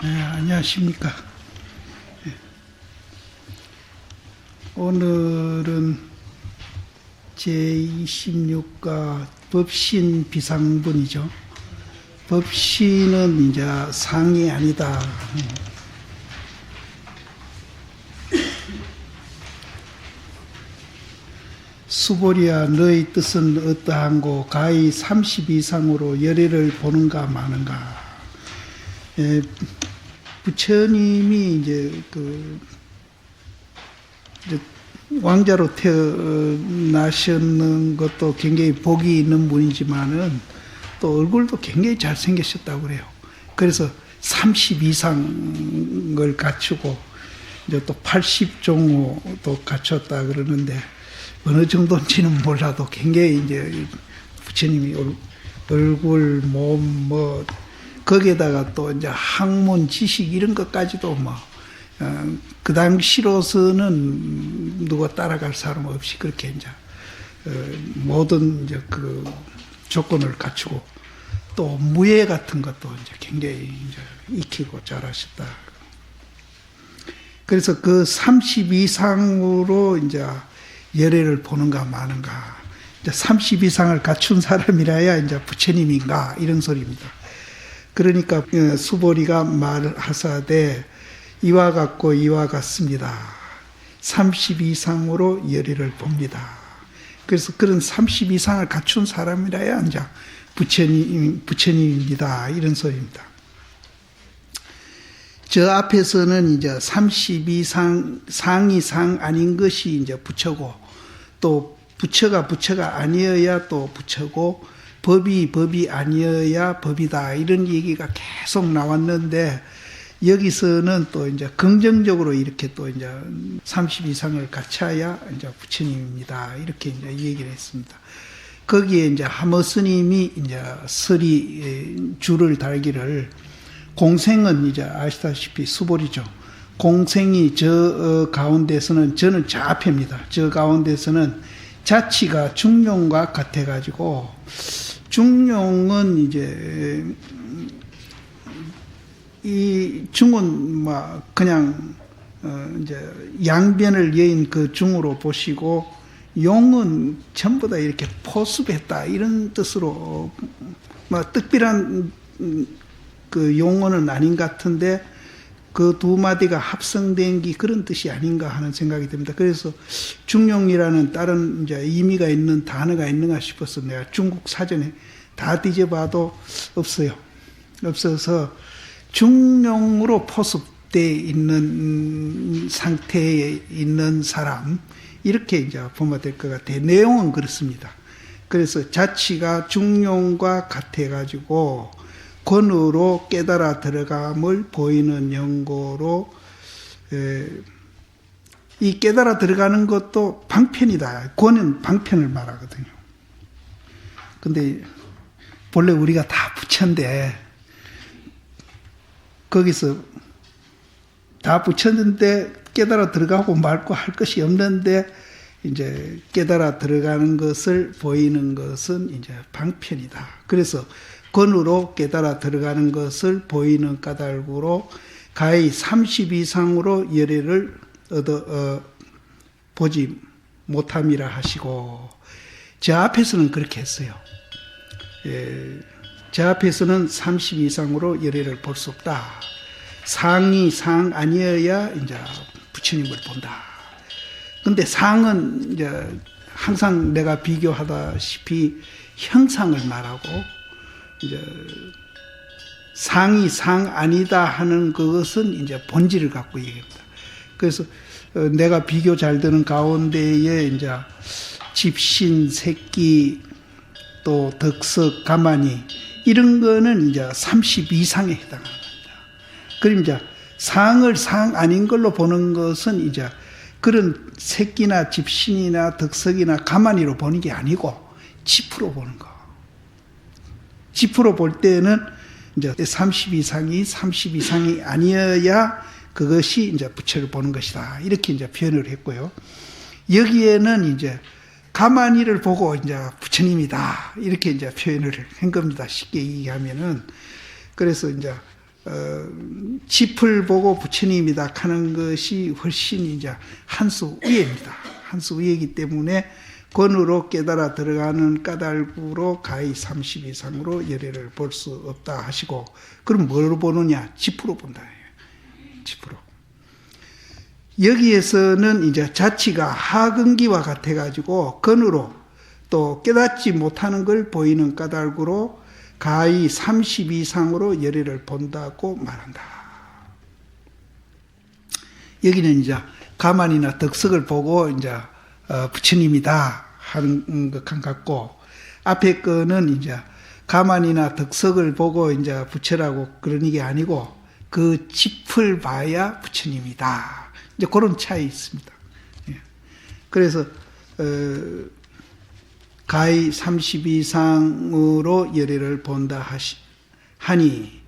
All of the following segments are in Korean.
네, 안녕하십니까. 오늘은 제26가 법신 비상분이죠. 법신은 이제 상이 아니다. 수보리야, 너의 뜻은 어떠한고 가히 30 이상으로 열애를 보는가 마는가. 부처님이 이제 왕자로 태어나셨는 것도 굉장히 복이 있는 분이지만은 또 얼굴도 굉장히 잘생기셨다고 그래요. 그래서 30 이상을 갖추고 이제 또 80종호도 갖췄다 그러는데 어느 정도인지는 몰라도 굉장히 이제 부처님이 얼굴, 몸, 거기에다가 또 이제 학문, 지식 이런 것까지도 그 당시로서는 누가 따라갈 사람 없이 그렇게 이제 모든 이제 그 조건을 갖추고 또 무예 같은 것도 이제 굉장히 이제 익히고 잘하셨다. 그래서 그 30 이상으로 이제 열애를 보는가 마는가. 이제 30 이상을 갖춘 사람이라야 이제 부처님인가 이런 소리입니다. 그러니까 수보리가 말하사대 이와 같고 이와 같습니다. 30 이상으로 열애를 봅니다. 그래서 그런 30 이상을 갖춘 사람이라야 이제 부처님입니다. 이런 소리입니다. 저 앞에서는 이제 30 이상, 상이 상 아닌 것이 이제 부처고, 또 부처가 아니어야 또 부처고, 법이 아니어야 법이다. 이런 얘기가 계속 나왔는데, 여기서는 또 이제 긍정적으로 이렇게 또 이제 30 이상을 갖춰야 이제 부처님입니다. 이렇게 이제 얘기를 했습니다. 거기에 이제 하모 스님이 이제 설이 줄을 달기를 공생은 이제 아시다시피 수보리죠. 공생이 저 가운데서는 저는 저 앞입니다. 저 가운데서는 자치가 중용과 같아가지고 중용은 이제 이 중은 그냥 이제 양변을 여인 그 중으로 보시고 용은 전부 다 이렇게 포습했다 이런 뜻으로 특별한 그 용어는 아닌 것 같은데 그 두 마디가 합성된 게 그런 뜻이 아닌가 하는 생각이 듭니다. 그래서 중용이라는 다른 이제 의미가 있는 단어가 있는가 싶어서 내가 중국 사전에 다 뒤져봐도 없어요. 없어서 중용으로 포섭되어 있는 상태에 있는 사람 이렇게 이제 보면 될 것 같아요. 내용은 그렇습니다. 그래서 자치가 중용과 같아가지고 권으로 깨달아 들어감을 보이는 연고로 이 깨달아 들어가는 것도 방편이다. 권은 방편을 말하거든요. 근데 본래 우리가 다 부처인데 거기서 다 부처인데 깨달아 들어가고 말고 할 것이 없는데 이제 깨달아 들어가는 것을 보이는 것은 이제 방편이다. 그래서 권으로 깨달아 들어가는 것을 보이는 까닭으로 가히 30 이상으로 열애를 보지 못함이라 하시고 저 앞에서는 그렇게 했어요. 저 앞에서는 30 이상으로 열애를 볼 수 없다. 상이 상 아니어야 이제 부처님을 본다. 근데 상은 이제 항상 내가 비교하다시피 형상을 말하고 이제 상이 상 아니다 하는 그것은 이제 본질을 갖고 얘기합니다. 그래서 내가 비교 잘 되는 가운데에 이제 집신, 새끼, 또 덕석, 가만히 이런 거는 이제 30 이상에 해당하는 겁니다. 그럼 이제 상을 상 아닌 걸로 보는 것은 이제 그런 새끼나 집신이나 덕석이나 가만히로 보는 게 아니고 지프로 보는 거. 지프로 볼 때는 이제 30 이상이 아니어야 그것이 이제 부처를 보는 것이다. 이렇게 이제 표현을 했고요. 여기에는 이제 가만히를 보고 이제 부처님이다. 이렇게 이제 표현을 한 겁니다. 쉽게 얘기하면은. 그래서 이제 짚을 보고 부처님이다 하는 것이 훨씬 이제 한 수 위입니다. 한 수 위이기 때문에 권으로 깨달아 들어가는 까닭으로 가히 30 이상으로 열애를 볼 수 없다 하시고, 그럼 뭐로 보느냐? 짚으로 본다. 짚으로. 여기에서는 이제 자치가 하근기와 같아가지고 건으로 또 깨닫지 못하는 걸 보이는 까닭으로 가히 30 이상으로 열애를 본다고 말한다. 여기는 이제 가만이나 덕석을 보고 이제 부처님이다 하는 것 같고, 앞에 거는 이제 가만이나 덕석을 보고 이제 부처라고 그러는 게 아니고 그 짚을 봐야 부처님이다. 이제 그런 차이 있습니다. 그래서 가히 30 이상으로 열애를 본다 하니,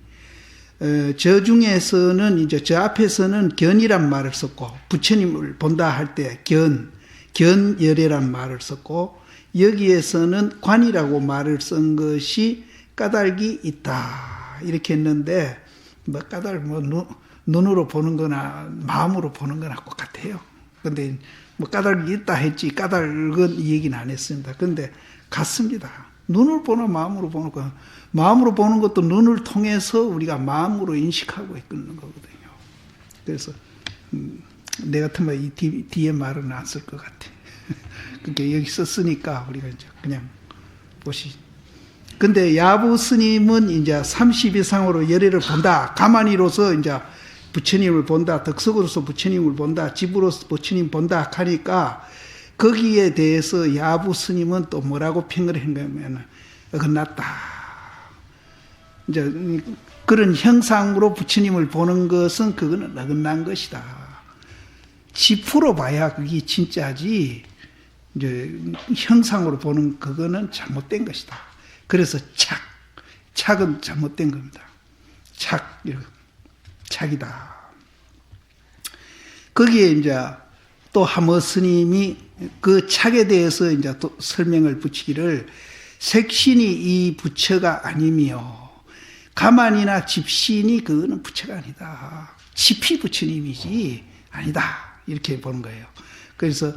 저 중에서는 이제 저 앞에서는 견이란 말을 썼고, 부처님을 본다 할 때 견열애란 말을 썼고, 여기에서는 관이라고 말을 쓴 것이 까닭이 있다 이렇게 했는데, 뭐 까닭 눈으로 보는 거나 마음으로 보는 거나 똑같아요. 근데 뭐 까닭이 있다 했지 까닭은 이 얘기는 안 했습니다. 근데 같습니다. 눈을 보나 마음으로 보는 거, 마음으로 보는 것도 눈을 통해서 우리가 마음으로 인식하고 있는 거거든요. 그래서 내 같으면 이 뒤에 말은 안 쓸 것 같아. 그러니까 여기 썼으니까 우리가 이제 그냥 보시. 근데 야부 스님은 이제 30 이상으로 열애를 본다. 가만히로서 이제 부처님을 본다. 덕석으로서 부처님을 본다. 집으로서 부처님 본다 하니까 거기에 대해서 야부 스님은 또 뭐라고 평을 했냐면 어긋났다. 이제 그런 형상으로 부처님을 보는 것은 그거는 어긋난 것이다. 지프로 봐야 그게 진짜지. 이제 형상으로 보는 그거는 잘못된 것이다. 그래서 착은 잘못된 겁니다. 착이다. 거기에 이제 또 하머 스님이 그 착에 대해서 이제 또 설명을 붙이기를, 색신이 이 부처가 아니며 가만이나 집신이 그거는 부처가 아니다. 집이 부처님이지 아니다. 이렇게 보는 거예요. 그래서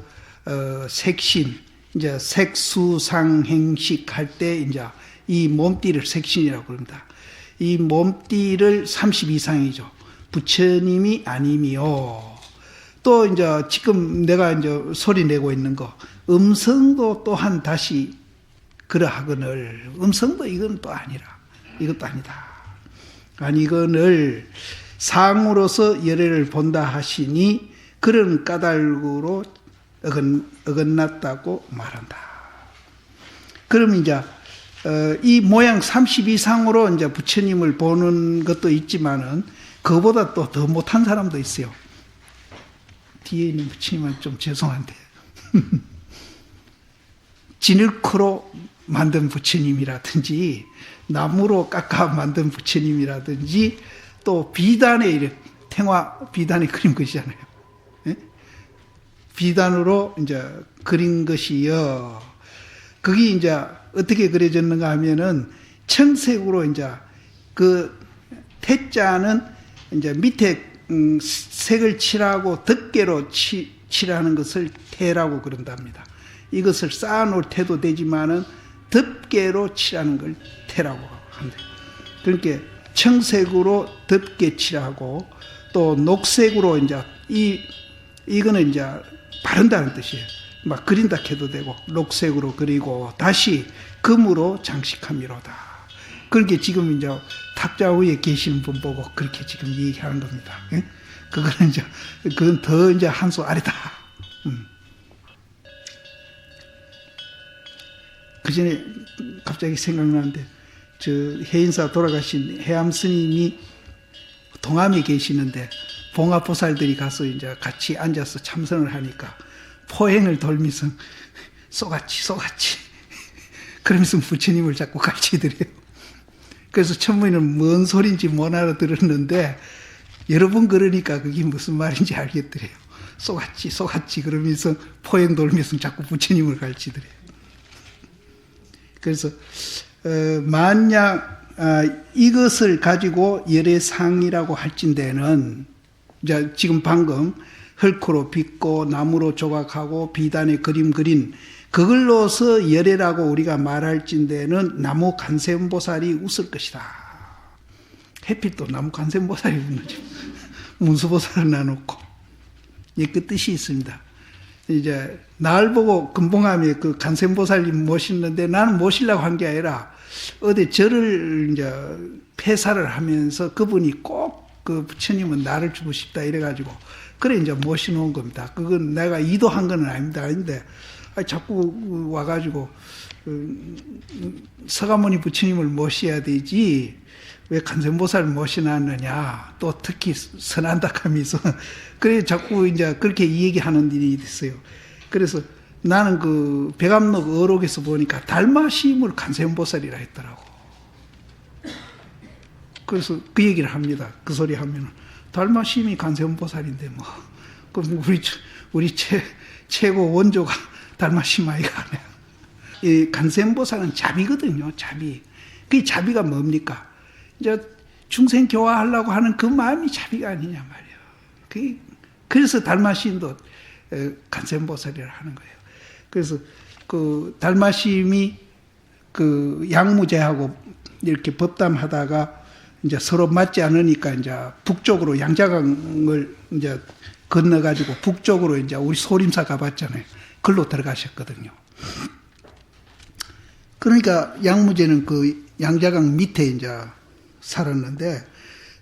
색신, 이제 색수상행식 할 때 이제 이 몸띠를 색신이라고 그럽니다. 이 몸띠를 30 이상이죠. 부처님이 아니며, 또 이제 지금 내가 이제 소리 내고 있는 거, 음성도 또한 다시 그러하거늘, 음성도 이건 또 아니라, 이것도 아니다. 아니거늘 상으로서 열애를 본다 하시니 그런 까닭으로 어긋났다고 말한다. 그럼 이제 이 모양 30 이상으로 이제 부처님을 보는 것도 있지만은 그보다 또 더 못한 사람도 있어요. 뒤에 있는 부처님은 좀 죄송한데 진흙으로 만든 부처님이라든지 나무로 깎아 만든 부처님이라든지 또 비단에 이렇게 태화 비단에 그린 것이잖아요. 예? 비단으로 이제 그린 것이요. 그게 이제 어떻게 그려졌는가 하면은 청색으로 이제 그 태자는 이제 밑에 색을 칠하고 덮개로 칠하는 것을 태라고 그런답니다. 이것을 쌓아놓을 태도 되지만은 덮개로 칠하는 걸 태라고 한다. 그러니까 청색으로 덮개 칠하고 또 녹색으로 이제 이거는 이제 바른다는 뜻이에요. 막 그린다 해도 되고 녹색으로 그리고 다시 금으로 장식함이로다. 그렇게 지금 이제 탁자 위에 계시는 분 보고 그렇게 지금 얘기하는 겁니다. 예? 그거는 이제 그건 더 이제 한 수 아래다. 그 전에 갑자기 생각나는데 저 해인사 돌아가신 해암 스님이 동암에 계시는데 봉화보살들이 가서 이제 같이 앉아서 참선을 하니까 포행을 돌면서 쏘같이 그러면서 부처님을 자꾸 가르치더래요. 그래서 천문이는 뭔 소리인지 못 알아들었는데 여러 번 그러니까 그게 무슨 말인지 알겠더래요. 쏘같이 그러면서 포행 돌면서 자꾸 부처님을 가르치더래요. 그래서 만약 이것을 가지고 열애상이라고 할진대는 이제 지금 방금 헐크로 빚고 나무로 조각하고 비단에 그림 그린 그걸로서 열애라고 우리가 말할진대는 나무 간센보살이 웃을 것이다. 해필 또 나무 간센보살이 웃는지 문수보살은 안 웃고 그 뜻이 있습니다. 이제 날 보고 금봉함에 그 간센보살님 모시는데 나는 모시려고 한 게 아니라 어디 절을 이제 폐사를 하면서 그분이 꼭 그 부처님은 나를 주고 싶다 이래가지고 그래 이제 모셔놓은 겁니다. 그건 내가 의도한 건 아닌데 자꾸 와가지고 서가모니 부처님을 모셔야 되지 왜 간센보살을 모셔놨느냐 또 특히 선한다하면서 그래 자꾸 이제 그렇게 얘기하는 일이 있어요. 그래서 나는 그 백암록 어록에서 보니까 달마심을 간센보살이라 했더라고. 그래서 그 얘기를 합니다. 그 소리 하면은 달마심이 간센보살인데 뭐 그럼 우리 최고 원조가 달마심 아이가 아니야. 이 간센보살은 자비거든요. 자비. 그 자비가 뭡니까? 이제 중생 교화하려고 하는 그 마음이 자비가 아니냐 말이에요. 그래서 달마심도 간센보살이라 하는 거예요. 그래서 그 달마심이 그 양무제하고 이렇게 법담하다가 이제 서로 맞지 않으니까 이제 북쪽으로 양자강을 이제 건너가지고 북쪽으로 이제 우리 소림사 가봤잖아요. 글로 들어가셨거든요. 그러니까 양무제는 그 양자강 밑에 이제 살았는데,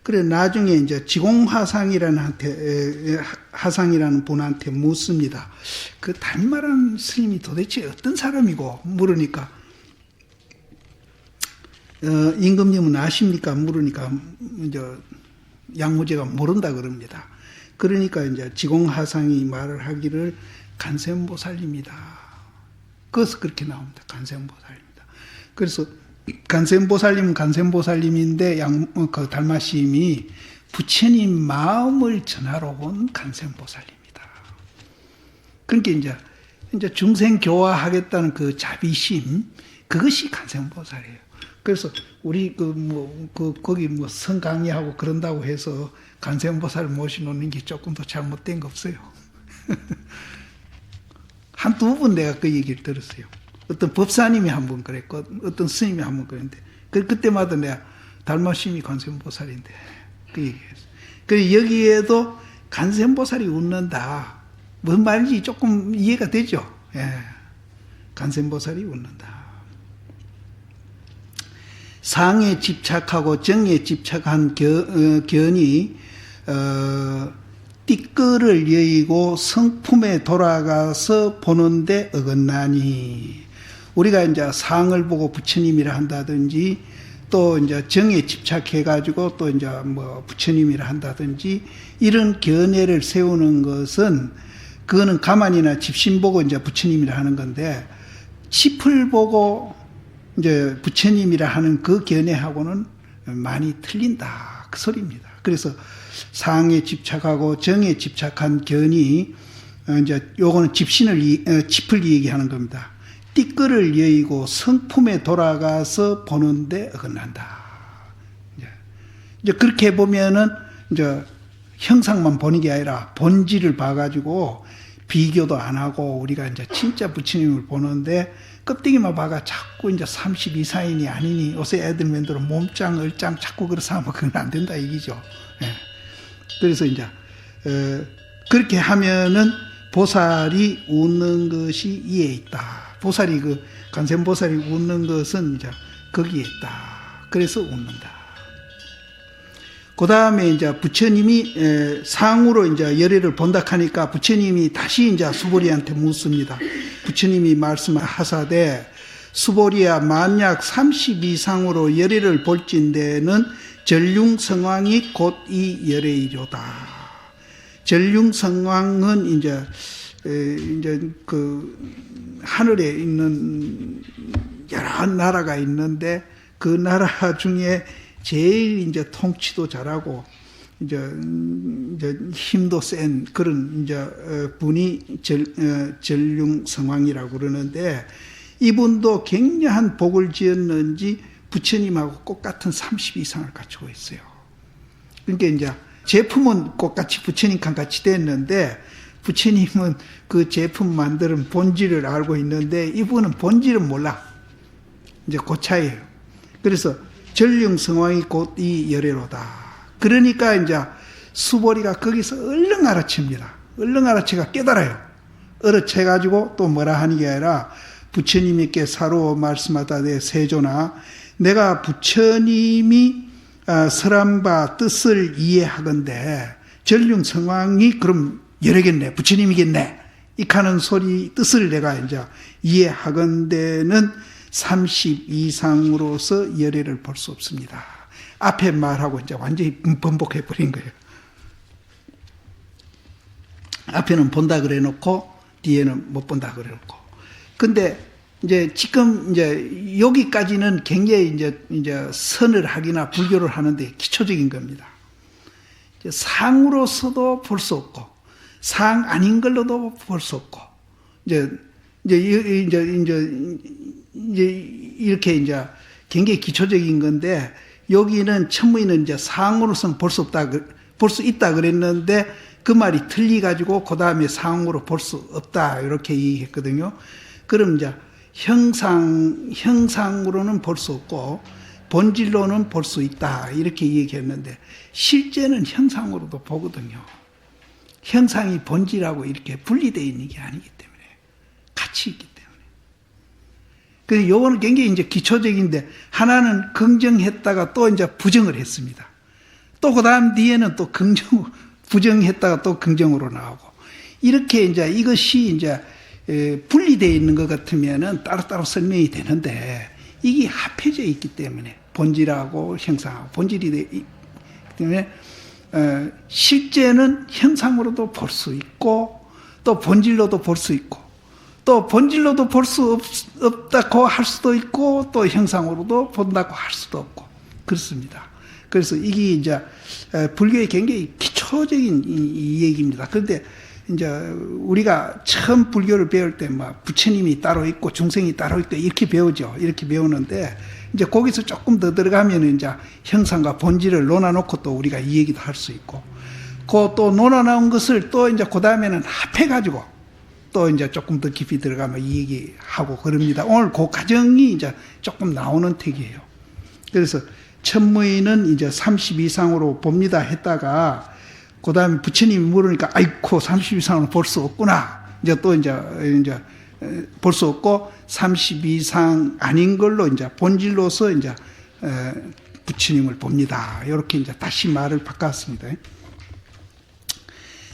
그래 나중에 이제 지공하상이라는 하상이라는 분한테 묻습니다. 그 달마란 스님이 도대체 어떤 사람이고 물으니까 임금님은 아십니까? 물으니까 이제 양무제가 모른다 그럽니다. 그러니까 이제 지공하상이 말을 하기를 간센보살입니다. 그래서 그렇게 나옵니다. 간센보살입니다. 그래서 간센보살님은 간센보살님인데 그 달마심이 부처님 마음을 전하러 온 간센보살입니다. 그러니까 이제 중생 교화하겠다는 그 자비심, 그것이 간센보살이에요. 그래서 우리 거기 성 강의하고 그런다고 해서 간센보살을 모셔놓는 게 조금 더 잘못된 거 없어요. 한두 번 내가 그 얘기를 들었어요. 어떤 법사님이 한 번 그랬고, 어떤 스님이 한 번 그랬는데, 그때마다 내가 달마심이 간센보살인데, 그 얘기했어요. 그래서 여기에도 간센보살이 웃는다. 무슨 말인지 조금 이해가 되죠? 예. 간센보살이 웃는다. 상에 집착하고 정에 집착한 견이 띠끌을 여의고 성품에 돌아가서 보는데 어긋나니, 우리가 이제 상을 보고 부처님이라 한다든지 또 이제 정에 집착해가지고 또 이제 뭐 부처님이라 한다든지 이런 견해를 세우는 것은 그거는 가만히나 집신 보고 이제 부처님이라 하는 건데, 칩을 보고 이제 부처님이라 하는 그 견해하고는 많이 틀린다 그 소리입니다. 그래서 상에 집착하고 정에 집착한 견이 이제 요거는 칩을 얘기하는 겁니다. 띠끌을 여의고 성품에 돌아가서 보는데 어긋난다. 이제 그렇게 보면은 이제 형상만 보는 게 아니라 본질을 봐가지고 비교도 안 하고 우리가 이제 진짜 부처님을 보는데 껍데기만 봐가 자꾸 이제 32사인이 아니니 요새 애들 맨들어 몸짱 얼짱 자꾸 그래서 하면 그건 안 된다 얘기죠. 예. 그래서 이제 그렇게 하면은 보살이 웃는 것이 이에 있다. 보살이 그 간센보살이 웃는 것은 이제 거기에 있다. 그래서 웃는다. 그 다음에 이제 부처님이 상으로 이제 열애를 본다 하니까 부처님이 다시 이제 수보리한테 묻습니다. 부처님이 말씀하사되 수보리야 만약 32상으로 열애를 볼진대는 전륜성왕이 곧 이 열애이로다. 전륜성왕은 이제 그 하늘에 있는 여러 나라가 있는데 그 나라 중에 제일 이제 통치도 잘하고 이제 힘도 센 그런 이제 분이 전륜성왕이라고 그러는데, 이분도 굉장한 복을 지었는지 부처님하고 똑같은 30 이상을 갖추고 있어요. 그러니까 이제 제품은 똑같이 부처님과 같이 됐는데 부처님은 그 제품 만드는 본질을 알고 있는데 이분은 본질은 몰라. 이제 그 차이예요. 그래서 전륜성왕이 곧 이 열애로다. 그러니까 이제 수보리가 거기서 얼른 알아챕니다. 얼른 알아채가 깨달아요. 알아채가지고 또 뭐라 하는 게 아니라 부처님께 사로 말씀하다되 세존아, 내가 부처님이 설한 바 뜻을 이해하건대 전륜성왕이 그럼 열애겠네, 부처님이겠네, 이카는 소리 뜻을 내가 이제 이해하건대는 30 이상으로서 열애를 볼 수 없습니다. 앞에 말하고 이제 완전히 번복해 버린 거예요. 앞에는 본다 그래 놓고 뒤에는 못 본다 그래 놓고. 근데 이제 지금 이제 여기까지는 굉장히 이제 선을 하기나 불교를 하는데 기초적인 겁니다. 상으로서도 볼 수 없고 상 아닌 걸로도 볼 수 없고 이제 이렇게 이제 굉장히 기초적인 건데 여기는 천무인은 이제 상으로서는 볼 수 없다, 볼 수 있다 그랬는데 그 말이 틀리가지고 그 다음에 상으로 볼 수 없다 이렇게 얘기했거든요. 그럼 이제 형상으로는 볼 수 없고 본질로는 볼 수 있다 이렇게 얘기했는데 실제는 형상으로도 보거든요. 형상이 본질하고 이렇게 분리되어 있는 게 아니기 때문에 같이 있기 때문에. 그래서 요거는 굉장히 이제 기초적인데 하나는 긍정했다가 또 이제 부정을 했습니다. 또 그 다음 뒤에는 또 부정했다가 또 긍정으로 나오고 이렇게 이제 이것이 이제 분리되어 있는 것 같으면은 따로따로 설명이 되는데 이게 합해져 있기 때문에 본질하고 형상하고 본질이 되기 때문에 실제는 형상으로도 볼 수 있고 또 본질로도 볼 수 있고 또 본질로도 볼 수 없다고 할 수도 있고 또 형상으로도 본다고 할 수도 없고 그렇습니다. 그래서 이게 이제 불교의 굉장히 기초적인 이 얘기입니다. 그런데 이제 우리가 처음 불교를 배울 때 막 부처님이 따로 있고 중생이 따로 있고 이렇게 배우죠. 이렇게 배우는데 이제 거기서 조금 더 들어가면 이제 형상과 본질을 논아놓고 또 우리가 이 얘기도 할 수 있고, 그 또 논아놓은 것을 또 이제 그 다음에는 합해가지고 또 이제 조금 더 깊이 들어가면 이 얘기하고 그럽니다. 오늘 그 과정이 이제 조금 나오는 택이에요. 그래서 천무인은 이제 30 이상으로 봅니다 했다가 그 다음에 부처님이 물으니까 아이고 30 이상으로 볼 수 없구나. 이제 또 이제 볼 수 없고 30 이상 아닌 걸로 이제 본질로서 이제 부처님을 봅니다. 이렇게 이제 다시 말을 바꿨습니다.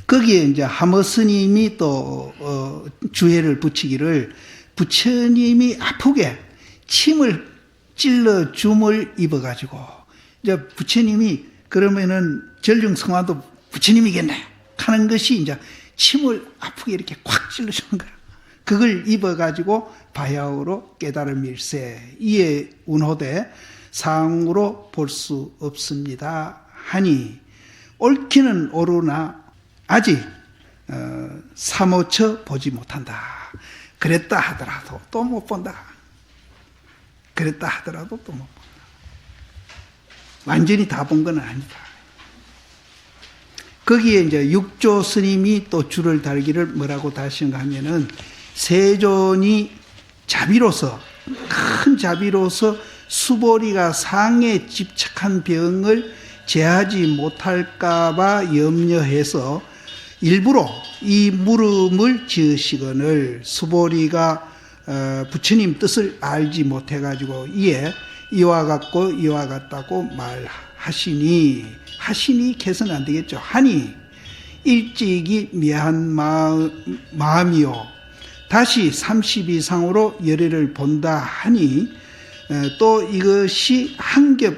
거기에 이제 하머 스님이 또 주해를 붙이기를 부처님이 아프게 침을 찔러 줌을 입어가지고 이제 부처님이 그러면은 전륜성화도 부처님이겠네 하는 것이 이제 침을 아프게 이렇게 콱 찔러주는 거야. 그걸 입어가지고 바야흐로 깨달음일세 이에 운호되 상으로 볼 수 없습니다 하니 옳기는 옳으나 아직 사모쳐 보지 못한다. 그랬다 하더라도 또 못 본다. 그랬다 하더라도 또 못 본다. 완전히 다 본 건 아니다. 거기에 이제 육조 스님이 또 줄을 달기를 뭐라고 다시는가 하면은 세존이 자비로서 큰 자비로서 수보리가 상에 집착한 병을 제하지 못할까봐 염려해서 일부러 이 물음을 지으시거늘 수보리가 부처님 뜻을 알지 못해가지고 이와 같고 이와 같다고 말하시니 개선 안 되겠죠. 하니 일찍이 미한 마음이요 다시 30 이상으로 열애를 본다 하니 또 이것이 한겹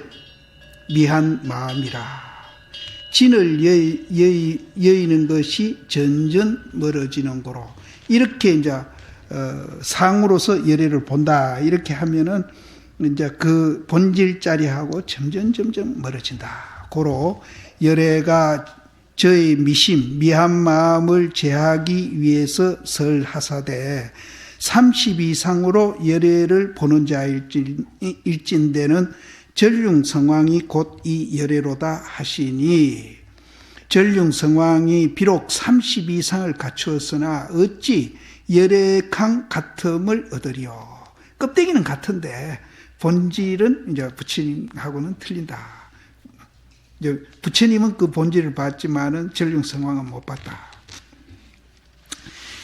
미한 마음이라. 진을 여의는 것이 점점 멀어지는 거로 이렇게 이제 상으로서 열애를 본다 이렇게 하면은 이제 그 본질자리하고 점점 멀어진다. 고로 열애가 저의 미한 마음을 제하기 위해서 설하사되 30 이상으로 열애를 보는 자일진대는 전륜성왕이 곧 이 열애로다 하시니, 전륜성왕이 비록 30 이상을 갖추었으나 어찌 열애강 같음을 얻으리요. 껍데기는 같은데 본질은 이제 부처님하고는 틀린다. 이제 부처님은 그 본질을 봤지만은 전륜성왕은 못 봤다.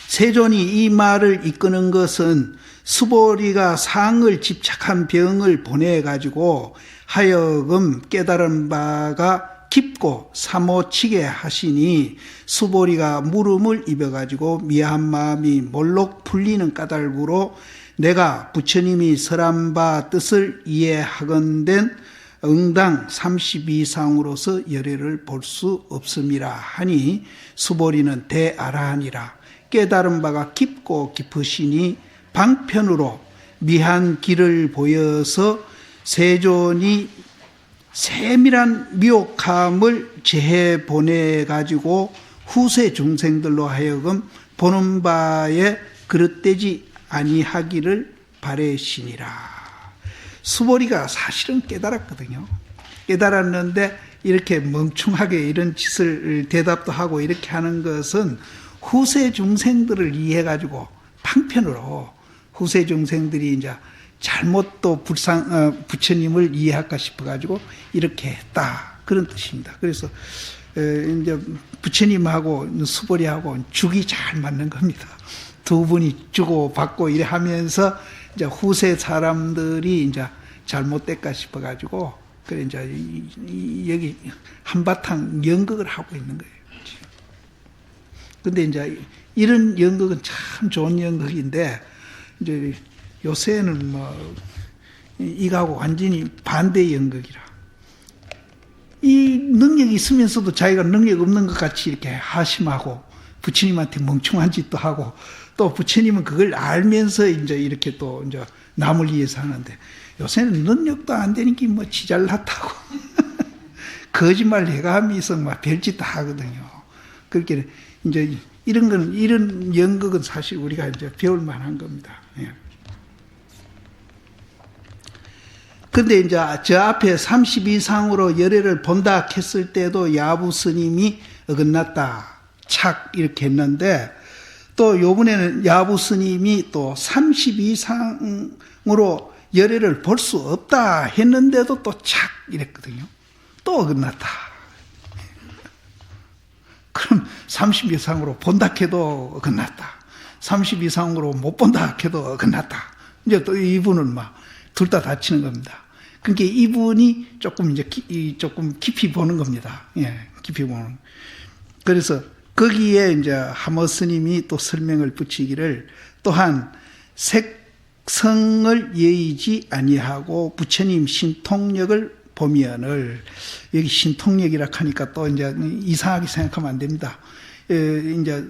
세존이 이 말을 이끄는 것은 수보리가 상을 집착한 병을 보내가지고 하여금 깨달은 바가 깊고 사모치게 하시니, 수보리가 물음을 입어가지고 미안 마음이 몰록 풀리는 까닭으로 내가 부처님이 설한 바 뜻을 이해하건된 응당 30 이상으로서 열애를 볼 수 없음이라 하니, 수보리는 대아라하니라. 깨달은 바가 깊고 깊으시니 방편으로 미한 길을 보여서 세존이 세밀한 미혹함을 제해 보내가지고 후세 중생들로 하여금 보는 바에 그릇되지 아니하기를 바래시니라. 수보리가 사실은 깨달았거든요. 깨달았는데 이렇게 멍충하게 이런 짓을 대답도 하고 이렇게 하는 것은 후세 중생들을 이해해가지고 방편으로 후세 중생들이 이제 잘못 또 부처님을 이해할까 싶어가지고 이렇게 했다. 그런 뜻입니다. 그래서 이제 부처님하고 수보리하고 죽이 잘 맞는 겁니다. 두 분이 주고 받고 이래 하면서 이제 후세 사람들이 이제 잘못됐까 싶어가지고 그래 이제 여기 한바탕 연극을 하고 있는 거예요. 근데 이제 이런 연극은 참 좋은 연극인데 이제 요새는 뭐 이거하고 완전히 반대 연극이라, 이 능력이 있으면서도 자기가 능력 없는 것 같이 이렇게 하심하고 부처님한테 멍청한 짓도 하고, 또 부처님은 그걸 알면서 이제 이렇게 또 이제 남을 위해서 하는데, 요새는 능력도 안 되니까 뭐 지잘났다고 거짓말 해감이 있어 막 별짓 다 하거든요. 그렇게 이제 이런 건, 이런 연극은 사실 우리가 이제 배울 만한 겁니다. 예. 근데 이제 저 앞에 30 이상으로 열애를 본다 했을 때도 야부 스님이 어긋났다. 착 이렇게 했는데, 또 요번에는 야부 스님이 또 30 이상으로 열애를 볼 수 없다 했는데도 또 착 이랬거든요. 또 어긋났다. 그럼 30 이상으로 본다 해도 어긋났다. 30 이상으로 못 본다 해도 어긋났다. 이제 또 이분은 막 둘 다 다치는 겁니다. 그러니까 이분이 조금 이제 조금 깊이 보는 겁니다. 예, 깊이 보는. 그래서 거기에 이제 하모 스님이 또 설명을 붙이기를, 또한 색성을 예의지 아니하고 부처님 신통력을 보면을, 여기 신통력이라 하니까 또 이제 이상하게 생각하면 안 됩니다. 이제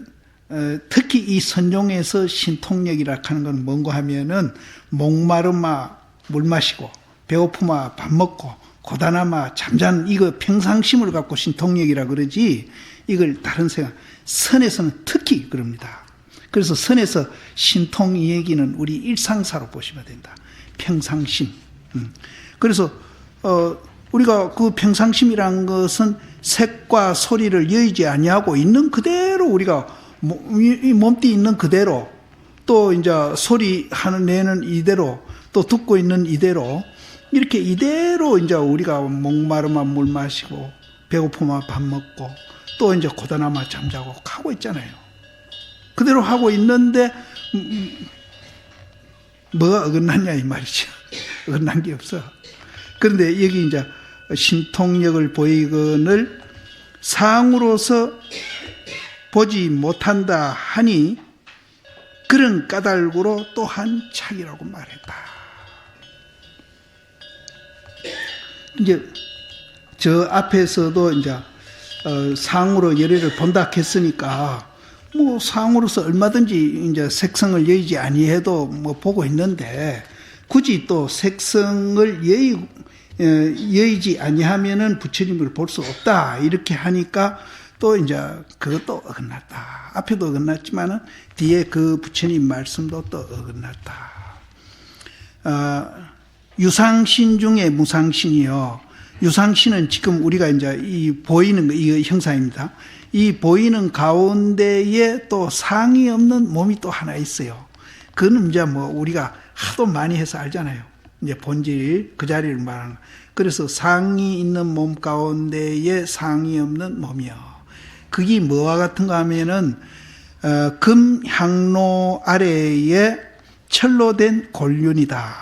특히 이 선종에서 신통력이라 하는 건 뭔가 하면은 목마르마 물 마시고 배고프마 밥 먹고 고단하마 잠자는 이거 평상심을 갖고 신통력이라 그러지, 이걸 다른 생각, 선에서는 특히 그럽니다. 그래서 선에서 신통 이 얘기는 우리 일상사로 보시면 된다. 평상심. 그래서 우리가 그 평상심이란 것은 색과 소리를 여의지 아니하고 있는 그대로 우리가 이 몸띠 있는 그대로, 또 이제 소리 하는 내는 이대로, 또 듣고 있는 이대로, 이렇게 이대로 이제 우리가 목마르면 물 마시고 배고프면 밥 먹고 또 이제 고단하면 잠자고 하고 있잖아요. 그대로 하고 있는데 뭐가 어긋났냐 이 말이죠. 어긋난 게 없어. 그런데 여기 이제 신통력을 보이건을 상으로서 보지 못한다 하니 그런 까닭으로 또한 착이라고 말했다. 이제 저 앞에서도 이제 상으로 열애를 본다 했으니까 뭐 상으로서 얼마든지 이제 색성을 여의지 아니해도 뭐 보고 있는데, 굳이 또 색성을 여의지 아니하면은 부처님을 볼 수 없다 이렇게 하니까 또 이제 그것도 어긋났다. 앞에도 어긋났지만은 뒤에 그 부처님 말씀도 또 어긋났다. 유상신 중에 무상신이요. 유상신은 지금 우리가 이제 이 보이는 이 형상입니다. 이 보이는 가운데에 또 상이 없는 몸이 또 하나 있어요. 그는 이제 뭐 우리가 하도 많이 해서 알잖아요. 이제 본질 그 자리를 말하는. 그래서 상이 있는 몸 가운데에 상이 없는 몸이요. 그게 뭐와 같은가 하면은 금향로 아래에 철로 된 골륜이다.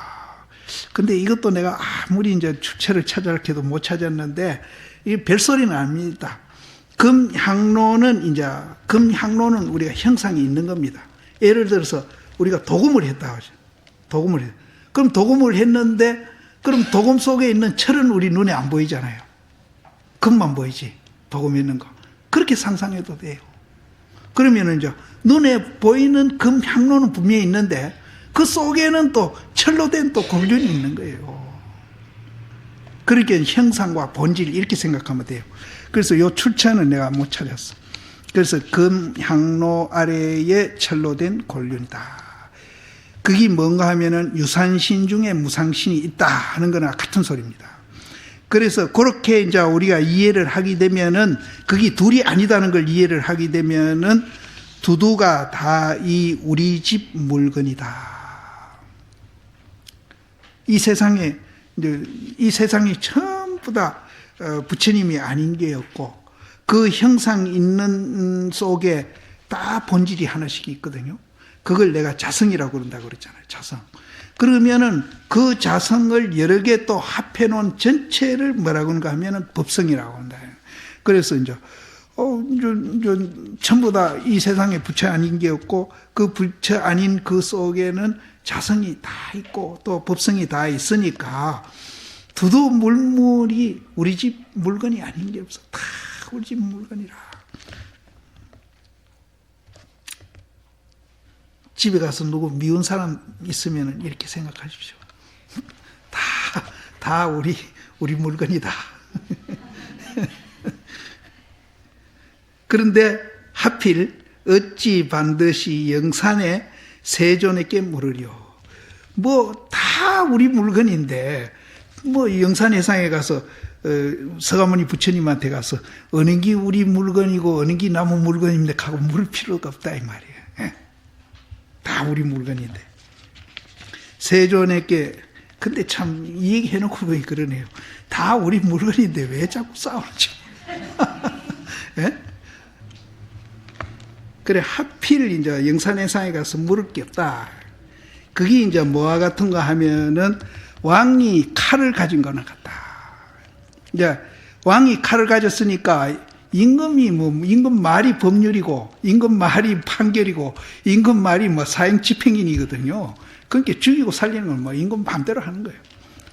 근데 이것도 내가 아무리 이제 주체를 찾아라해도 못 찾았는데 이 별소리는 아닙니다. 금향로는 우리가 형상이 있는 겁니다. 예를 들어서 우리가 도금을 했다 하죠. 도금을 했. 그럼 도금을 했는데 그럼 도금 속에 있는 철은 우리 눈에 안 보이잖아요. 금만 보이지. 도금했는 거. 그렇게 상상해도 돼요. 그러면 이제 눈에 보이는 금향로는 분명히 있는데 그 속에는 또 철로 된 또 골륜이 있는 거예요. 그렇게 형상과 본질 이렇게 생각하면 돼요. 그래서 요 출처는 내가 못 찾았어. 그래서 금향로 아래에 철로 된 골륜이다. 그게 뭔가 하면은 유산신 중에 무상신이 있다 하는 거나 같은 소리입니다. 그래서 그렇게 이제 우리가 이해를 하게 되면은 그게 둘이 아니다는 걸 이해를 하게 되면은 두두가 다 이 우리 집 물건이다. 이 세상에 전부 다 부처님이 아닌 게 없고 그 형상 있는 속에 다 본질이 하나씩 있거든요. 그걸 내가 자성이라고 그런다고 그랬잖아요. 자성. 그러면은 그 자성을 여러 개 또 합해 놓은 전체를 뭐라고 하는가 하면은 법성이라고 한다. 그래서 이제 전부 다 이 세상에 부처 아닌 게 없고 그 부처 아닌 그 속에는 자성이 다 있고 또 법성이 다 있으니까 두두 물물이 우리 집 물건이 아닌 게 없어. 다 우리 집 물건이라. 집에 가서 누구 미운 사람 있으면 이렇게 생각하십시오. 다 우리 물건이다. 그런데 하필 어찌 반드시 영산에 세존에게 물으려. 뭐 다 우리 물건인데 뭐 영산해상에 가서 서가모니 부처님한테 가서 어느 게 우리 물건이고 어느 게 나무 물건인데 하고 물을 필요가 없다 이 말이에요. 다 우리 물건인데 세존에게. 근데 참 이 얘기 해놓고 보니 그러네요. 다 우리 물건인데 왜 자꾸 싸우는지. 그래 하필 이제 영산해상에 가서 물을 게 없다. 그게 이제 뭐와 같은가 하면은 왕이 칼을 가진 거나 같다. 이제 왕이 칼을 가졌으니까 임금 말이 법률이고 임금 말이 판결이고 임금 말이 뭐 사형 집행인이거든요. 그러니까 죽이고 살리는 건 뭐 임금 마음대로 하는 거예요.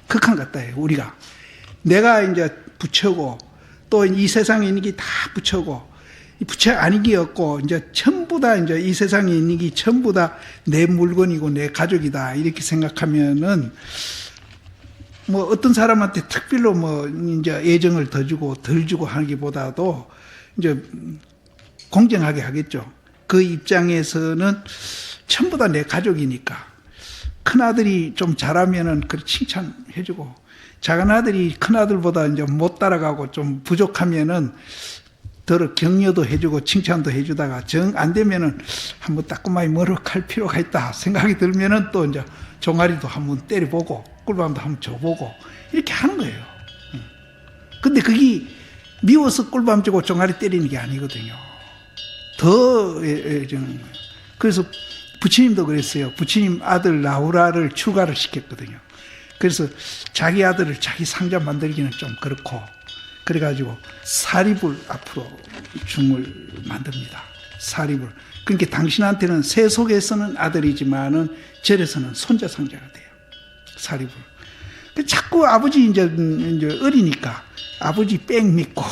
극한 같다 해요. 우리가 내가 이제 부처고 또 이 세상에 있는 게 다 부처고 이 부처 아닌 게 없고 이제 전부 다 이제 이 세상에 있는 게 전부 다 내 물건이고 내 가족이다 이렇게 생각하면은 뭐 어떤 사람한테 특별로 뭐 이제 애정을 더 주고 덜 주고 하기보다도 이제 공정하게 하겠죠. 그 입장에서는 전부 다 내 가족이니까 큰 아들이 좀 잘하면은 그 칭찬해주고 작은 아들이 큰 아들보다 이제 못 따라가고 좀 부족하면은 더 격려도 해주고 칭찬도 해주다가 정 안 되면은 한번 따끔하게 머쓱할 필요가 있다 생각이 들면은 또 이제 종아리도 한번 때려보고 꿀밤도 한번 줘보고 이렇게 하는 거예요. 근데 그게 미워서 꿀밤 주고 종아리 때리는 게 아니거든요. 더 애정하는 거예요. 그래서 부처님도 그랬어요. 부처님 아들 나우라를 출가를 시켰거든요. 그래서 자기 아들을 자기 상자 만들기는 좀 그렇고 그래가지고 사립을 앞으로 중을 만듭니다. 사립을. 그러니까 당신한테는 세속에서는 아들이지만은 절에서는 손자 상자가 돼요. 사립을. 자꾸 아버지 이제 어리니까 아버지 뺑 믿고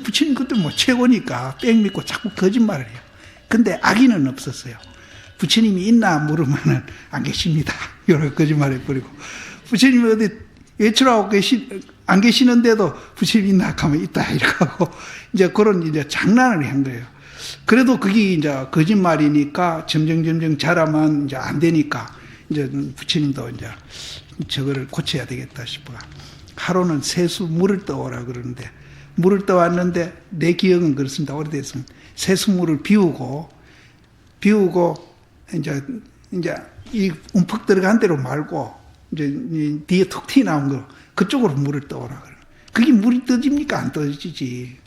부처님 그때 뭐 최고니까 뺑 믿고 자꾸 거짓말을 해요. 근데 악의는 없었어요. 부처님이 있나 물으면은 안 계십니다. 여러 거짓말 해버리고 부처님이 어디 외출하고 안 계시는데도 부처님 있나 하면 있다 이렇게 하고 이제 그런 이제 장난을 한 거예요. 그래도 그게 이제 거짓말이니까 점점 자라면 이제 안 되니까 이제 부처님도 이제 저거를 고쳐야 되겠다 싶어. 하루는 세수 물을 떠오라 그러는데 물을 떠왔는데 내 기억은 그렇습니다. 오래됐습니다. 세수물을 비우고 이제 이 움푹 들어간 대로 말고 이제 뒤에 툭 튀어나온 거 그쪽으로 물을 떠오라 그래. 그게 물이 떠집니까? 안 떠지지.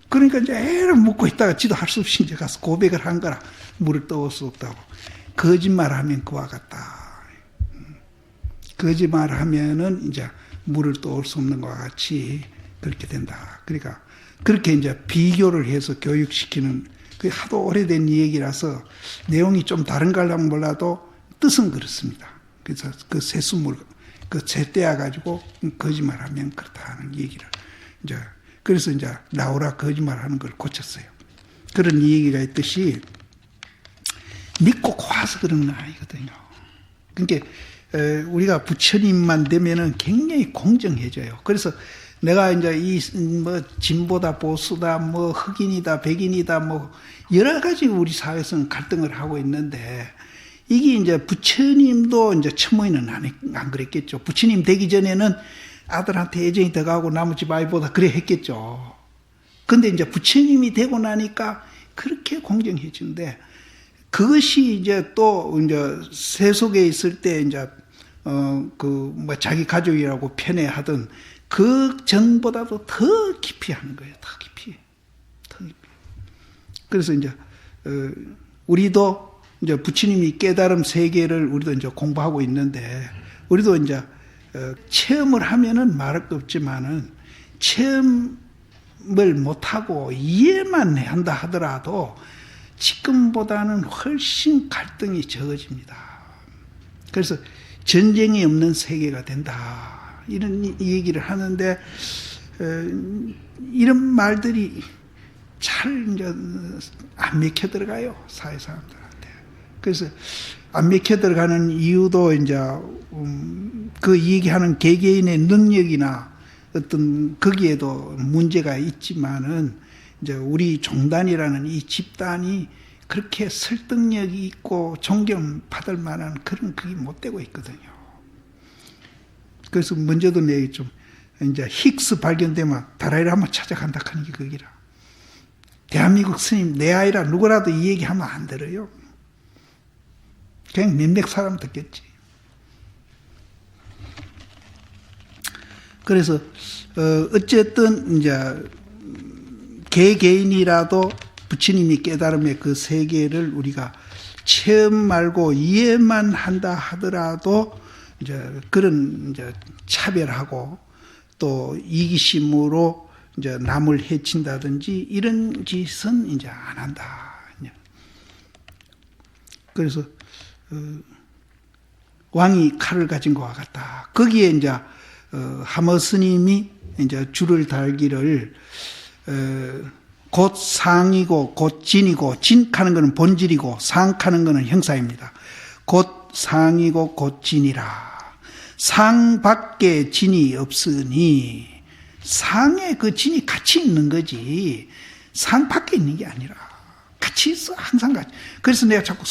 그러니까 이제 애를 묻고 있다가 지도 할 수 없이 이제 가서 고백을 한 거라. 물을 떠올 수 없다고. 거짓말하면 그와 같다. 거짓말하면은 이제 물을 떠올 수 없는 것과 같이 그렇게 된다. 그러니까 그렇게 이제 비교를 해서 교육시키는 그 하도 오래된 얘기라서 내용이 좀 다른 걸랑 몰라도 뜻은 그렇습니다. 그래서 그 세수물 그 떼어 가지고 거짓말하면 그렇다는 얘기를 이제 그래서 이제 나오라 거짓말하는 걸 고쳤어요. 그런 얘기가 있듯이 믿고 고와서 그런 건 아니거든요. 그러니까 우리가 부처님만 되면은 굉장히 공정해져요. 그래서 내가 이제 이 뭐 진보다 보수다 뭐 흑인이다 백인이다 뭐 여러 가지 우리 사회에서는 갈등을 하고 있는데 이게 이제 부처님도 이제 처음에는 안 그랬겠죠. 부처님 되기 전에는 아들한테 애정이 더 가고 나머지 아이보다 그래 했겠죠. 근데 이제 부처님이 되고 나니까 그렇게 공정해지는데 그것이 이제 또 이제 세속에 있을 때 이제 그 뭐 자기 가족이라고 편애하던 그 전보다도 더 깊이 하는 거예요. 더 깊이. 그래서 이제 우리도 이제 부처님이 깨달음 세계를 우리도 이제 공부하고 있는데 우리도 이제 체험을 하면은 말할 거 없지만은 체험을 못하고 이해만 한다 하더라도 지금보다는 훨씬 갈등이 적어집니다. 그래서 전쟁이 없는 세계가 된다. 이런 얘기를 하는데 이런 말들이 잘 이제 안 맥혀 들어가요. 사회 사람들한테. 그래서 안 맥혀 들어가는 이유도 이제 그 얘기하는 개개인의 능력이나 어떤 거기에도 문제가 있지만은 이제 우리 종단이라는 이 집단이 그렇게 설득력이 있고 존경받을 만한 그런 그게 못 되고 있거든요. 그래서 먼저도 내가 좀 이제 힉스 발견되면 다라이를 한번 찾아간다 하는 게 거기라. 대한민국 스님 내 아이라 누구라도 이 얘기하면 안 들어요. 그냥 몇몇 사람 듣겠지. 그래서 어쨌든 이제 개개인이라도 부처님이 깨달음의 그 세계를 우리가 체험 말고 이해만 한다 하더라도 이제 그런 이제 차별하고 또 이기심으로 이제 남을 해친다든지 이런 짓은 이제 안 한다. 그래서 왕이 칼을 가진 것과 같다. 거기에 이제 하머 스님이 이제 줄을 달기를 곧 상이고 곧 진이고 진하는 것은 본질이고 상하는 것은 형사입니다. 곧 상이고 곧 진이라. 상 밖에 진이 없으니 상에 그 진이 같이 있는 거지 상 밖에 있는 게 아니라 같이 있어. 항상 같이. 그래서 내가 자꾸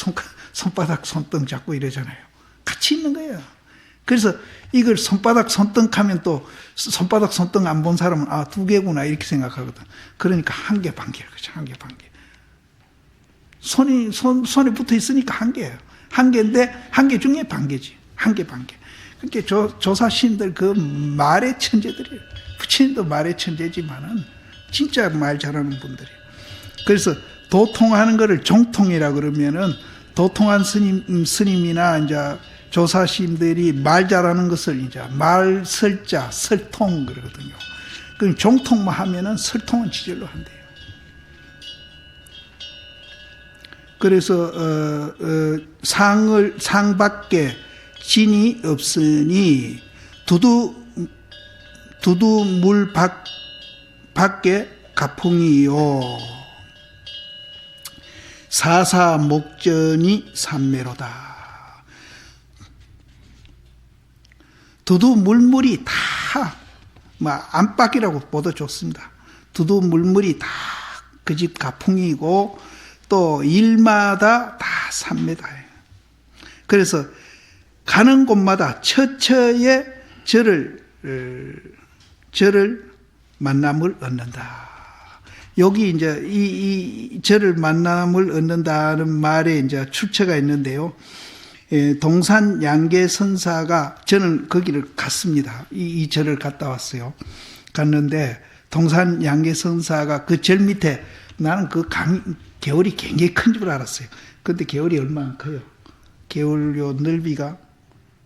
손바닥 손등 잡고 이러잖아요. 같이 있는 거예요. 그래서 이걸 손바닥 손등하면 또 손바닥 손등 안 본 사람은 아, 두 개구나 이렇게 생각하거든. 그러니까 한 개 반개예요. 그렇죠? 한 개 반개. 손에 붙어 있으니까 한 개예요. 한 개인데 한 개 중에 반개지. 한 개 반개. 그러니까 조사신들 그 말의 천재들이에요. 부처님도 말의 천재지만은 진짜 말 잘하는 분들이에요. 그래서 도통하는 거를 정통이라 그러면은 도통한 스님이나 이제 조사신들이 말 잘하는 것을 이제 말 설자 설통 그러거든요. 그럼 정통만 하면은 설통은 지절로 한대요. 그래서 상 밖에 진이 없으니 두두 물 밖에 가풍이요. 사사 목전이 삼매로다. 두두 물물이 다 안팎이라고 보도 좋습니다. 두두 물물이 다 그 집 가풍이고 또 일마다 다 산매다예요. 그래서 가는 곳마다 처처에 저를 만남을 얻는다. 여기 이제 이 저를 만남을 얻는다는 말에 이제 출처가 있는데요. 동산 양계 선사가 저는 거기를 갔습니다. 이 절을 갔다 왔어요. 갔는데 동산 양계 선사가 그 절 밑에 나는 그 개울이 굉장히 큰 줄 알았어요. 근데 개울이 얼마나 커요? 개울요 넓이가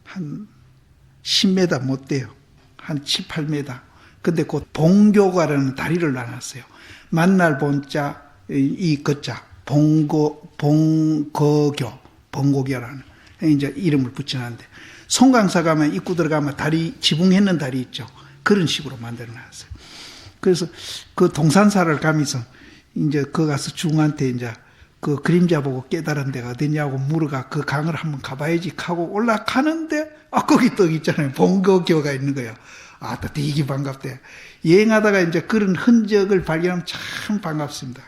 한 10m 못 돼요. 한 7, 8m. 근데 그 봉교가라는 다리를 놔놨어요. 만날 본자, 이 거자, 봉거교라는 이제 이름을 붙여놨는데, 송강사 가면 입구 들어가면 다리, 지붕했는 다리 있죠. 그런 식으로 만들어 놨어요. 그래서 그 동산사를 가면서 이제 그 가서 중한테 이제 그 그림자 보고 깨달은 데가 어디냐고 물어가 그 강을 한번 가봐야지 하고 올라가는데, 거기 또 있잖아요. 봉거교가 있는 거예요. 또 되게 반갑대. 여행하다가 이제 그런 흔적을 발견하면 참 반갑습니다.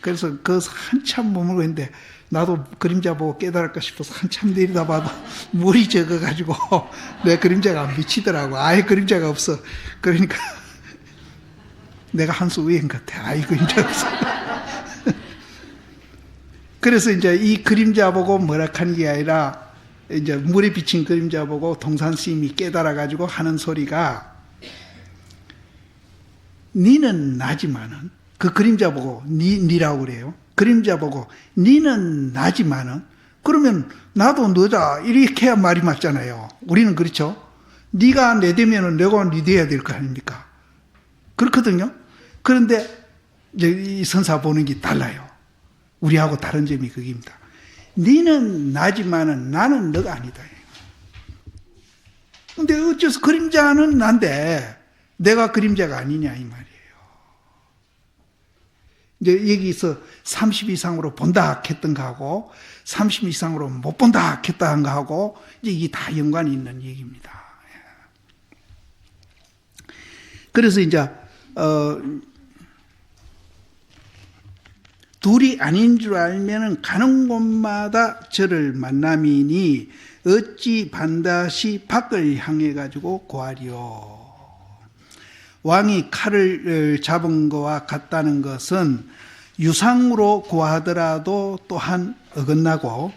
그래서 그 한참 머물고 있는데, 나도 그림자 보고 깨달을까 싶어서 한참 내리다 봐도 물이 적어가지고 내 그림자가 안 비치더라고. 아예 그림자가 없어. 그러니까 내가 한수 위인 것 같아. 아예 그림자가 없어. 그래서 이제 이 그림자 보고 뭐라 하는 게 아니라, 이제 물에 비친 그림자 보고 동산 스님이 깨달아가지고 하는 소리가, 니는 나지만은, 그 그림자 보고 니라고 그래요. 그림자 보고 니는 나지만은, 그러면 나도 너다 이렇게 해야 말이 맞잖아요. 우리는 그렇죠. 니가 내 되면은 내가 니 돼야 될 거 아닙니까? 그렇거든요. 그런데 이제 이 선사 보는 게 달라요. 우리하고 다른 점이 그겁니다. 니는 나지만은 나는 너가 아니다. 근데 어째서 그림자는 난데 내가 그림자가 아니냐 이 말이에요. 이제 여기서 30 이상으로 본다 했던 거하고 30 이상으로 못 본다 했던 거하고 이제 이게 다 연관이 있는 얘기입니다. 그래서 이제 둘이 아닌 줄 알면은 가는 곳마다 저를 만남이니 어찌 반드시 밖을 향해 가지고 고하리요. 왕이 칼을 잡은 것과 같다는 것은 유상으로 고하더라도 또한 어긋나고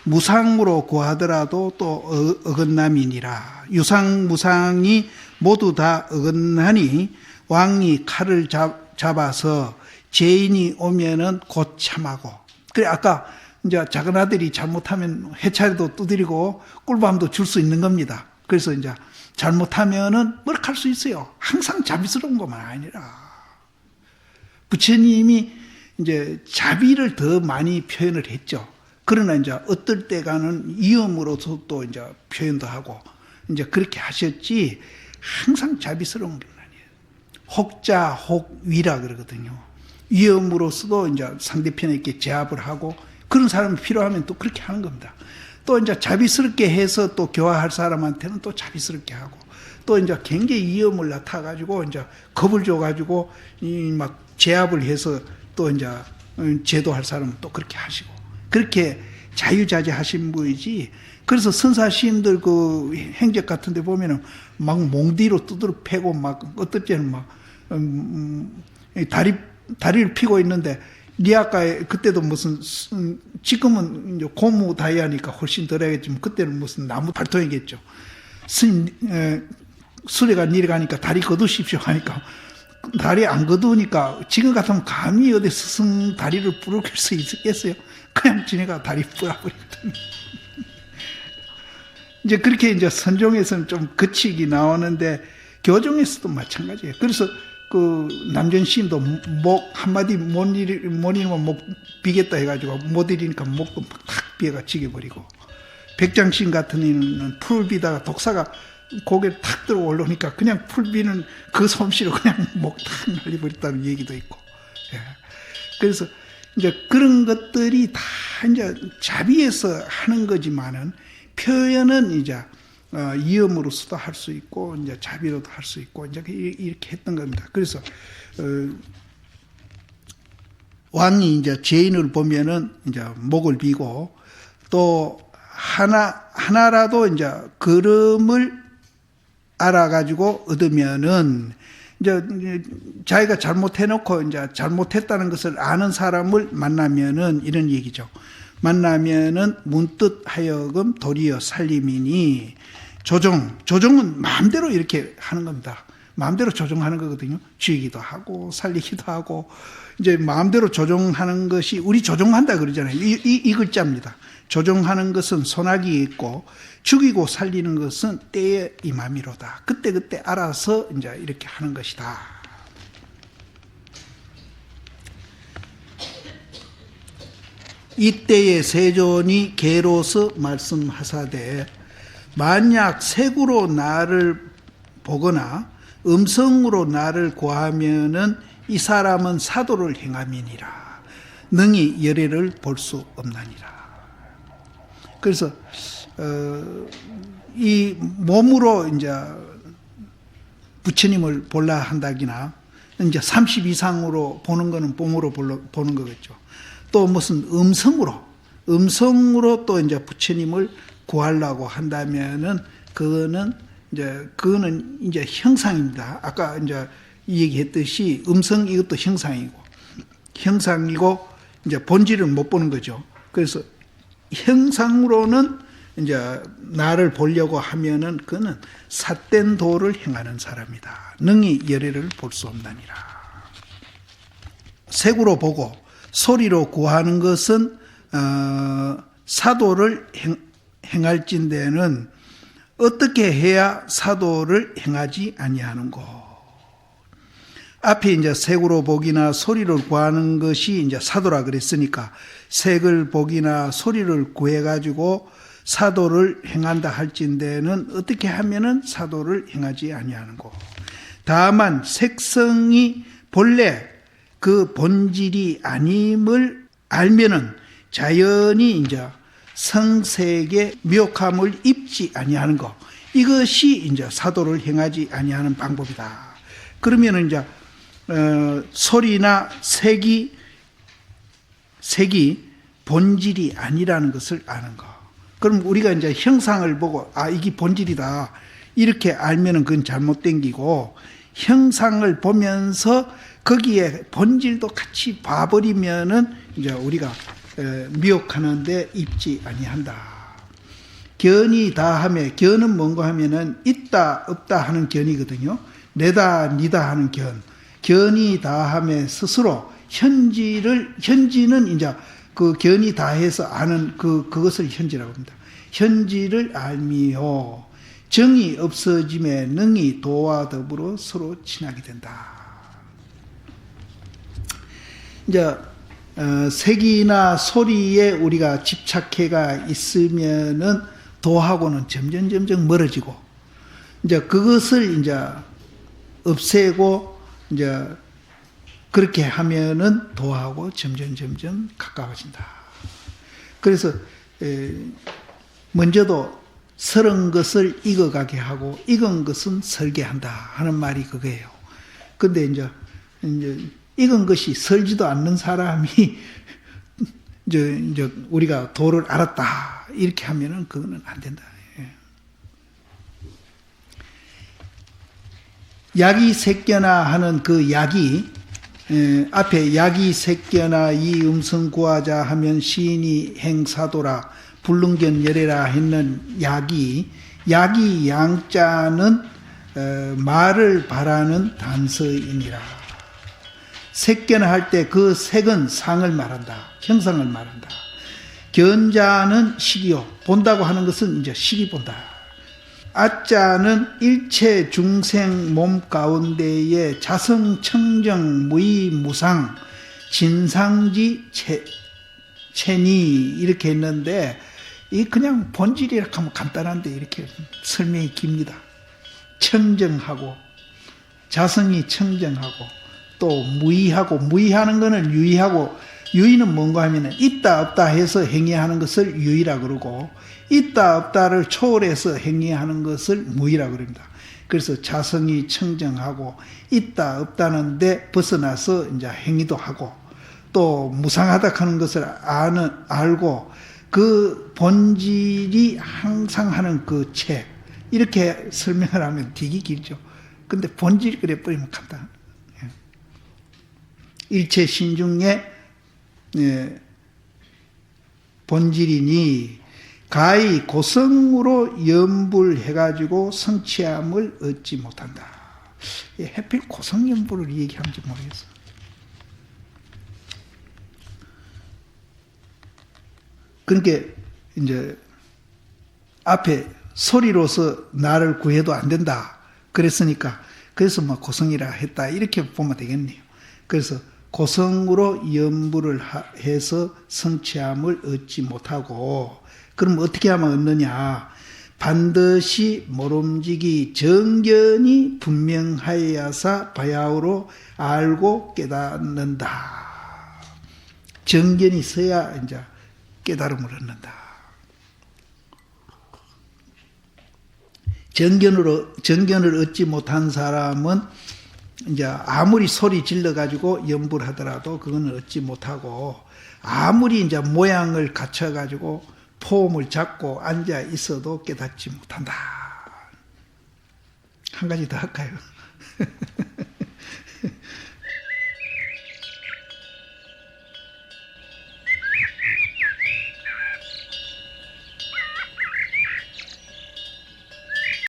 무상으로 고하더라도 또 어긋남이니라. 유상 무상이 모두 다 어긋나니 왕이 칼을 잡아서 죄인이 오면은 곧 참하고. 그래, 아까 이제 작은 아들이 잘못하면 해차례도 두드리고 꿀밤도 줄 수 있는 겁니다. 그래서 이제 잘못하면은 뭐라 할 수 있어요. 항상 자비스러운 것만 아니라. 부처님이 이제 자비를 더 많이 표현을 했죠. 그러나 이제 어떨 때가는 위험으로서 또 이제 표현도 하고 이제 그렇게 하셨지 항상 자비스러운 게 아니에요. 혹자, 혹위라 그러거든요. 위험으로서도 이제 상대편에게 제압을 하고 그런 사람이 필요하면 또 그렇게 하는 겁니다. 또 이제 자비스럽게 해서 또 교화할 사람한테는 또 자비스럽게 하고 또 이제 굉장히 위험을 나타가지고 이제 겁을 줘가지고 막 제압을 해서 또 이제 제도할 사람은 또 그렇게 하시고 그렇게 자유자재하신 분이지. 그래서 선사시인들 그 행적 같은 데 보면은 막 몽디로 두드러 패고 막 어떨 때는 막 다리를 피고 있는데 리아카에 그때도 무슨 지금은 이제 고무 다이아니까 훨씬 덜하겠지만 그때는 무슨 나무 발통이겠죠. 스님 수레가 내려가니까 다리 거두십시오 하니까 다리 안 거두니까 지금 같으면 감히 어디 스승 다리를 부러킬 수 있겠어요? 그냥 지네가 다리 뿌려버리거든요. 이제 그렇게 이제 선종에서는 좀 거치기 나오는데 교종에서도 마찬가지예요. 그래서 그 남전 시인도 목 한마디 못 이루면 목 비겠다 해가지고 못 이리니까 목도 탁 비어가 지게버리고, 백장 시인 같은 이는 풀 비다가 독사가 고개를 탁 들어 올라오니까 그냥 풀 비는 그 솜씨로 그냥 목 탁 날려버렸다는 얘기도 있고. 예. 그래서 이제 그런 것들이 다 이제 자비에서 하는 거지만은 표현은 이제 위험으로서도 할 수 있고 이제 자비로도 할 수 있고 이제 이렇게 했던 겁니다. 그래서 왕이 이제 죄인을 보면은 이제 목을 비고 또 하나라도 이제 걸음을 알아가지고 얻으면은 이제 자기가 잘못해놓고 이제 잘못했다는 것을 아는 사람을 만나면은 이런 얘기죠. 만나면은 문득 하여금 도리어 살림이니 조종은 마음대로 이렇게 하는 겁니다. 마음대로 조종하는 거거든요. 죽이기도 하고 살리기도 하고 이제 마음대로 조종하는 것이 우리 조종한다 그러잖아요. 이 글자입니다. 조종하는 것은 손아귀에 있고 죽이고 살리는 것은 때의 임함이로다. 그때 알아서 이제 이렇게 하는 것이다. 이때에 세존이 개로서 말씀하사되 만약 색으로 나를 보거나 음성으로 나를 구하면은 이 사람은 사도를 행함이니라. 능히 열애를 볼 수 없나니라. 그래서 이 몸으로 이제 부처님을 볼라 한다기나 이제 30 이상으로 보는 거는 몸으로 보는 거겠죠. 또 무슨 음성으로 또 이제 부처님을 구하려고 한다면은 그거는 이제 형상입니다. 아까 이제 얘기했듯이 음성 이것도 형상이고 이제 본질을 못 보는 거죠. 그래서 형상으로는 이제 나를 보려고 하면은 그는 삿된 도를 행하는 사람이다. 능히 열애를 볼 수 없나니라. 색으로 보고 소리로 구하는 것은 사도를 행할진대는 어떻게 해야 사도를 행하지 아니하는고. 앞에 이제 색으로 보기나 소리를 구하는 것이 이제 사도라 그랬으니까 색을 보기나 소리를 구해가지고 사도를 행한다 할진대는 어떻게 하면은 사도를 행하지 아니하는고. 다만 색성이 본래 그 본질이 아님을 알면은 자연히 이제 성색의 미혹함을 입지 아니하는 것. 이것이 이제 사도를 행하지 아니하는 방법이다. 그러면은 이제 소리나 색이 본질이 아니라는 것을 아는 거. 그럼 우리가 이제 형상을 보고 이게 본질이다 이렇게 알면은 그건 잘못된 기고, 형상을 보면서 거기에 본질도 같이 봐버리면은 이제 우리가 미혹하는데 입지 아니한다. 견이 다함에, 견은 뭔가 하면은 있다 없다 하는 견이거든요. 내다 니다 하는 견이 다함에 스스로 현지는 이제 그 견이 다해서 아는 그것을 현지라고 합니다. 현지를 알미요 정이 없어짐에 능히 도와 더불어 서로 친하게 된다. 이제 색이나 소리에 우리가 집착해가 있으면은 도하고는 점점 멀어지고, 이제 그것을 이제 없애고 이제 그렇게 하면은 도하고 점점 가까워진다. 그래서 먼저도 설은 것을 익어가게 하고 익은 것은 설게 한다 하는 말이 그거예요. 근데 이제 익은 것이 설지도 않는 사람이 이제 우리가 도를 알았다 이렇게 하면은 그거는 안 된다. 약이 새겨나 하는 그 약이 앞에 약이 새겨나 이 음성 구하자 하면 시인이 행사도라 불능견 열애라 했는 약이 양자는 말을 바라는 단서이니라. 색견 할 때 그 색은 상을 말한다. 형상을 말한다. 견자는 시기요. 본다고 하는 것은 이제 시기 본다. 아자는 일체 중생 몸 가운데에 자성청정 무의무상 진상지 체니 이렇게 했는데, 이 그냥 본질이라고 하면 간단한데 이렇게 설명이 깁니다. 청정하고 자성이 청정하고 또 무의하고, 무의하는 거는 유의하고 유의는 뭔가 하면은 있다 없다 해서 행위하는 것을 유의라 그러고 있다 없다를 초월해서 행위하는 것을 무의라 그럽니다. 그래서 자성이 청정하고 있다 없다는데 벗어나서 이제 행위도 하고 또 무상하다 하는 것을 알고 그 본질이 항상 하는 그 책 이렇게 설명을 하면 되게 길죠. 근데 본질 그래 버리면 간다. 일체 신중의 본질이니 가히 고성으로 염불해가지고 성취함을 얻지 못한다. 해필 고성염불을 얘기하는지 모르겠어. 그러니까 이제 앞에 소리로서 나를 구해도 안 된다. 그랬으니까 그래서 뭐 고성이라 했다. 이렇게 보면 되겠네요. 그래서 고성으로 염불을 해서 성취함을 얻지 못하고 그럼 어떻게 하면 얻느냐? 반드시 모름지기 정견이 분명하여야사 바야흐로 알고 깨닫는다. 정견이 있어야 이제 깨달음을 얻는다. 정견을 얻지 못한 사람은 이제 아무리 소리 질러가지고 염불하더라도 그거는 얻지 못하고 아무리 이제 모양을 갖춰가지고 폼을 잡고 앉아 있어도 깨닫지 못한다. 한 가지 더 할까요?